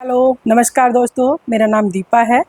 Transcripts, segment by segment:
Hello नमस्कार दोस्तों, मेरा नाम दीपा है।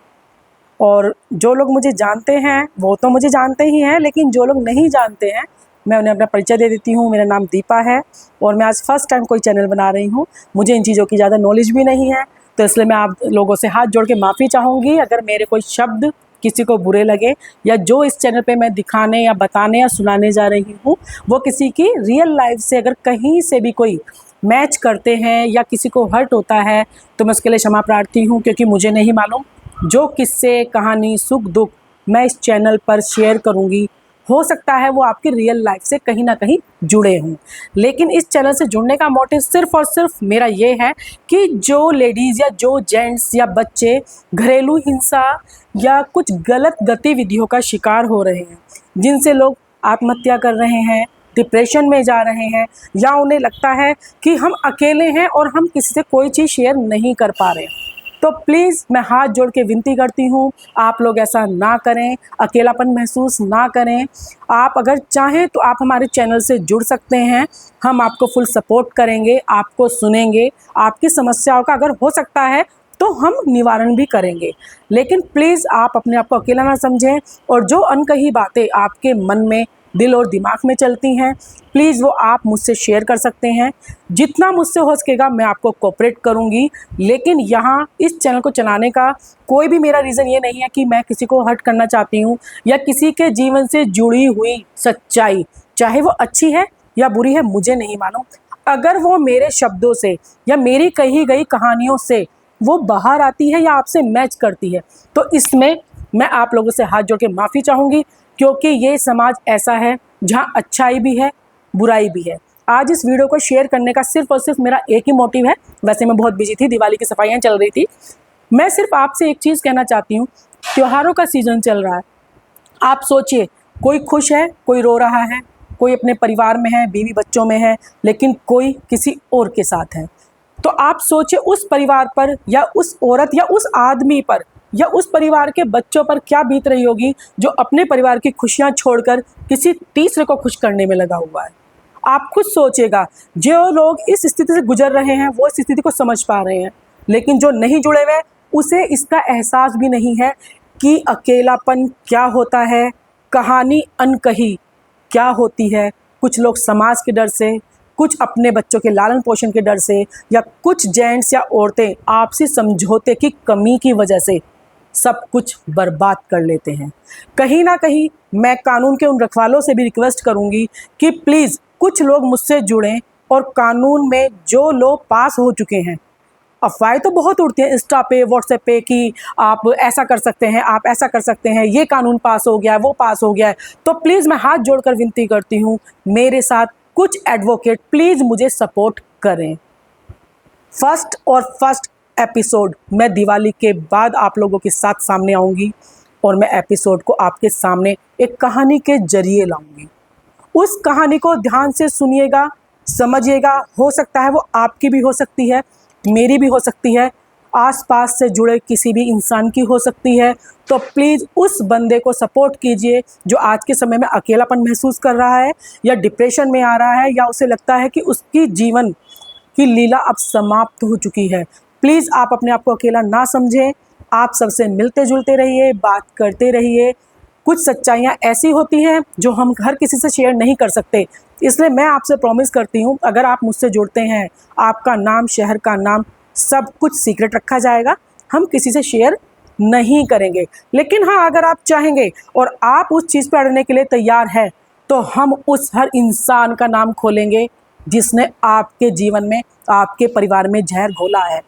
और जो लोग मुझे जानते हैं वो तो मुझे जानते ही हैं, लेकिन जो लोग नहीं जानते हैं मैं उन्हें अपना परिचय दे देती हूँ। मेरा नाम दीपा है और मैं आज फर्स्ट टाइम कोई चैनल बना रही हूँ। मुझे इन चीज़ों की ज़्यादा नॉलेज भी नहीं है, तो इसलिए मैं आप लोगों से हाथ जोड़ के माफ़ी चाहूँगी अगर मेरे कोई शब्द किसी को बुरे लगे, या जो इस चैनल पे मैं दिखाने या बताने या सुनाने जा रही हूँ वो किसी की रियल लाइफ से अगर कहीं से भी कोई मैच करते हैं या किसी को हर्ट होता है तो मैं उसके लिए क्षमा प्रार्थी हूँ, क्योंकि मुझे नहीं मालूम। जो किस्से, कहानी, सुख दुख मैं इस चैनल पर शेयर करूँगी, हो सकता है वो आपकी रियल लाइफ से कहीं ना कहीं जुड़े हों, लेकिन इस चैनल से जुड़ने का मोटिव सिर्फ और सिर्फ मेरा ये है कि जो लेडीज़ या जो जेंट्स या बच्चे घरेलू हिंसा या कुछ गलत गतिविधियों का शिकार हो रहे हैं, जिनसे लोग आत्महत्या कर रहे हैं, डिप्रेशन में जा रहे हैं, या उन्हें लगता है कि हम अकेले हैं और हम किसी से कोई चीज़ शेयर नहीं कर पा रहे, तो प्लीज़ मैं हाथ जोड़ के विनती करती हूँ आप लोग ऐसा ना करें, अकेलापन महसूस ना करें। आप अगर चाहें तो आप हमारे चैनल से जुड़ सकते हैं, हम आपको फुल सपोर्ट करेंगे, आपको सुनेंगे, आपकी समस्याओं का अगर हो सकता है तो हम निवारण भी करेंगे। लेकिन प्लीज़ आप अपने आप को अकेला ना समझें, और जो अनकही बातें आपके मन में, दिल और दिमाग में चलती हैं, प्लीज़ वो आप मुझसे शेयर कर सकते हैं। जितना मुझसे हो सकेगा मैं आपको कोऑपरेट करूंगी, लेकिन यहाँ इस चैनल को चलाने का कोई भी मेरा रीज़न ये नहीं है कि मैं किसी को हर्ट करना चाहती हूँ, या किसी के जीवन से जुड़ी हुई सच्चाई, चाहे वो अच्छी है या बुरी है, मुझे नहीं मालूम, अगर वो मेरे शब्दों से या मेरी कही गई कहानियों से वो बाहर आती है या आपसे मैच करती है, तो इसमें मैं आप लोगों से हाथ जोड़ के माफ़ी चाहूँगी, क्योंकि ये समाज ऐसा है जहाँ अच्छाई भी है, बुराई भी है। आज इस वीडियो को शेयर करने का सिर्फ और सिर्फ मेरा एक ही मोटिव है। वैसे मैं बहुत बिजी थी, दिवाली की सफाइयाँ चल रही थी। मैं सिर्फ आपसे एक चीज़ कहना चाहती हूँ, त्योहारों का सीज़न चल रहा है। आप सोचिए, कोई खुश है, कोई रो रहा है, कोई अपने परिवार में है, बीवी बच्चों में है, लेकिन कोई किसी और के साथ है। तो आप सोचिए उस परिवार पर, या उस औरत या उस आदमी पर, या उस परिवार के बच्चों पर क्या बीत रही होगी जो अपने परिवार की खुशियां छोड़कर किसी तीसरे को खुश करने में लगा हुआ है। आप खुद सोचिएगा, जो लोग इस स्थिति से गुजर रहे हैं वो इस स्थिति को समझ पा रहे हैं, लेकिन जो नहीं जुड़े हुए उसे इसका एहसास भी नहीं है कि अकेलापन क्या होता है, कहानी अनकही क्या होती है। कुछ लोग समाज के डर से, कुछ अपने बच्चों के लालन पोषण के डर से, या कुछ जेंट्स या औरतें आपसी समझौते की कमी की वजह से सब कुछ बर्बाद कर लेते हैं। कहीं ना कहीं मैं कानून के उन रखवालों से भी रिक्वेस्ट करूंगी कि प्लीज़ कुछ लोग मुझसे जुड़ें, और कानून में जो लोग पास हो चुके हैं, अफवाहें तो बहुत उड़ती हैं इंस्टा पे, व्हाट्सएप पे कि आप ऐसा कर सकते हैं, आप ऐसा कर सकते हैं, ये कानून पास हो गया है, वो पास हो गया है, तो प्लीज़ मैं हाथ जोड़कर विनती करती हूँ, मेरे साथ कुछ एडवोकेट प्लीज़ मुझे सपोर्ट करें। फर्स्ट एपिसोड मैं दिवाली के बाद आप लोगों के साथ सामने आऊँगी, और मैं एपिसोड को आपके सामने एक कहानी के जरिए लाऊंगी। उस कहानी को ध्यान से सुनिएगा, समझिएगा। हो सकता है वो आपकी भी हो सकती है, मेरी भी हो सकती है, आसपास से जुड़े किसी भी इंसान की हो सकती है। तो प्लीज़ उस बंदे को सपोर्ट कीजिए जो आज के समय में अकेलापन महसूस कर रहा है, या डिप्रेशन में आ रहा है, या उसे लगता है कि उसकी जीवन की लीला अब समाप्त हो चुकी है। प्लीज़ आप अपने आप को अकेला ना समझें, आप सबसे मिलते जुलते रहिए, बात करते रहिए। कुछ सच्चाइयाँ ऐसी होती हैं जो हम हर किसी से शेयर नहीं कर सकते, इसलिए मैं आपसे प्रॉमिस करती हूँ, अगर आप मुझसे जुड़ते हैं, आपका नाम, शहर का नाम, सब कुछ सीक्रेट रखा जाएगा, हम किसी से शेयर नहीं करेंगे। लेकिन हाँ, अगर आप चाहेंगे और आप उस चीज़ पर अड़ने के लिए तैयार हैं, तो हम उस हर इंसान का नाम खोलेंगे जिसने आपके जीवन में, आपके परिवार में जहर घोला है।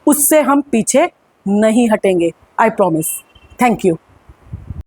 उससे हम पीछे नहीं हटेंगे, आई प्रॉमिस। Thank you.